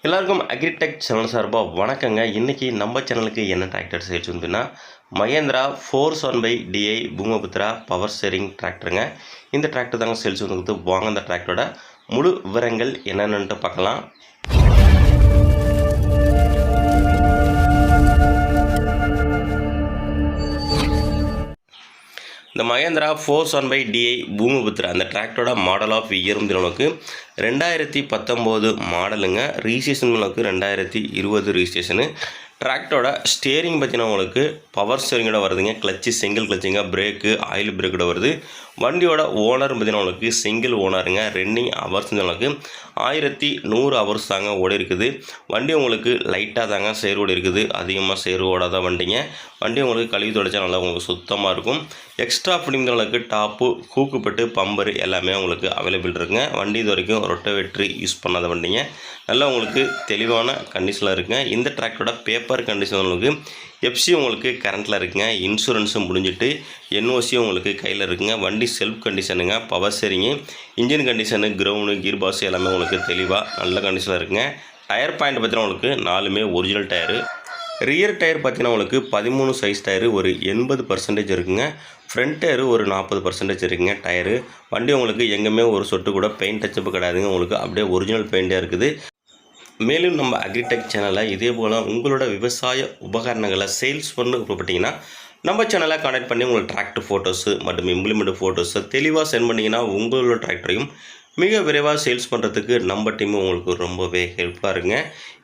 எல்லாருக்கும் agritech channel சார்பாக வணக்கங்க. இன்றைக்கி நம்ம சேனலுக்கு என்ன டிராக்டர் சேல்ஸ் வந்துன்னா Mahindra 471/DI Bhoomiputra power steering டிராக்டருங்க. இந்த டிராக்டர் தாங்க சேல்ஸ் வந்துருக்குது. வாங்க இந்த டிராக்டரோட முழு விவரங்கள் என்னென்னு பார்க்கலாம். இந்த மகேந்திரா 471/DI பூமபுத்ரா அந்த டிராக்டரோட மாடல் ஆஃப் இயர் உங்களுக்கு 2019 மாடலுங்க. ரிஜிஸ்ட்ரேஷன் உங்களுக்கு 2020 ரிஜிஸ்ட்ரேஷனு. டிராக்டரோட ஸ்டேரிங் பார்த்தீங்கன்னா உங்களுக்கு பவர் ஸ்டேரிங்கோட வருதுங்க. கிளச்சு சிங்கிள் கிளச்சுங்க, பிரேக்கு ஆயில் பிரேக்கோட வருது. வண்டியோட ஓனர் பார்த்தீங்கன்னா உங்களுக்கு சிங்கிள் ஓனருங்க. ரன்னிங் ஹவர்ஸ் உங்களுக்கு 1100 ஹவர்ஸ் தாங்க ஓடி இருக்குது. வண்டி உங்களுக்கு லைட்டாக தாங்க சேர் ஓடி இருக்குது, அதிகமாக சேர் ஓடாத வண்டிங்க. வண்டி உங்களுக்கு கழுவி தொடச்சா நல்லா உங்களுக்கு சுத்தமாக இருக்கும். எக்ஸ்ட்ரா ஃபிட்டிங்களுக்கு டாப்பு, ஹூக்குப்பட்டு, பம்பரு எல்லாமே உங்களுக்கு அவைலபிள் இருக்குங்க. வண்டி இது வரைக்கும் ரொட்டவேட்ரி யூஸ் பண்ணாத வண்டிங்க. நல்லா உங்களுக்கு தெளிவான கண்டிஷனில் இருக்குங்க. இந்த டிராக்டரோட பேப்பர் கண்டிஷன் உங்களுக்கு எஃப்சி உங்களுக்கு கரண்ட்டில் இருக்குங்க. இன்சூரன்ஸும் முடிஞ்சிட்டு என்ஓசியும் உங்களுக்கு கையில் இருக்குங்க. வண்டி செல்ஃப் கண்டிஷனுங்க. Power steering, engine condition, ground, gear box எல்லாமே உங்களுக்கு தெளிவாக நல்ல கண்டிஷனில் இருக்குங்க. டயர் பாயிண்ட் பார்த்தீங்கன்னா உங்களுக்கு 4மே ஒரிஜினல் டயரு. ரியர் டயர் பார்த்தீங்கன்னா உங்களுக்கு 13 சைஸ் டயரு ஒரு 80% இருக்குங்க. ஃப்ரண்ட் டயரு ஒரு 40% இருக்குங்க டயரு. வண்டி உங்களுக்கு எங்கேயுமே ஒரு சொட்டு கூட பெயிண்ட் டச்சப்பு கிடையாதுங்க. உங்களுக்கு அப்படியே ஒரிஜினல் பெயிண்டாக இருக்குது. மேலும் நம்ம அக்ரிடெக் சேனலில் இதே போல் உங்களோட விவசாய உபகரணங்களை சேல்ஸ் பண்ண விருப்பப்பட்டீங்கன்னா நம்ம சேனலை கான்டாக்ட் பண்ணி உங்களுக்கு டிராக்டர் ஃபோட்டோஸு மற்றும் இம்ப்ளிமெண்ட் ஃபோட்டோஸை தெளிவாக சென்ட் பண்ணிங்கன்னா உங்களோட டிராக்டரையும் மிக விரைவாக சேல்ஸ் பண்ணுறதுக்கு நம்ம டீம் உங்களுக்கு ரொம்பவே ஹெல்ப்ஃபுல்லாக இருக்குங்க.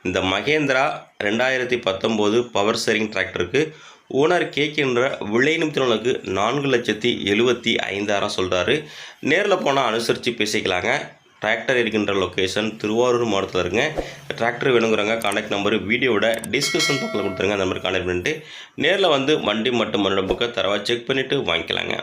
இந்த மகேந்திரா 2019 பவர் ஸ்டேரிங் டிராக்டருக்கு ஓனர் கேட்கின்ற விலை நிமித்தங்களுக்கு 4,75,000 சொல்கிறாரு. நேரில் போனால் அனுசரித்து பேசிக்கலாங்க. டிராக்டர் இருக்கின்ற லொக்கேஷன் திருவாரூர் மாவட்டத்தில் இருக்குங்க. டிராக்டர் வேணுங்கிறாங்க கான்டாக்ட் நம்பர் வீடியோட டிஸ்கிரிப்ஷன் பக்கத்தில் கொடுத்துருங்க. அந்த நம்பர் கான்டாக்ட் பண்ணிட்டு நேரில் வந்து வண்டி மற்றும் மண்ணோட புக்கை தரவாக செக் பண்ணிவிட்டு வாங்கிக்கலாங்க.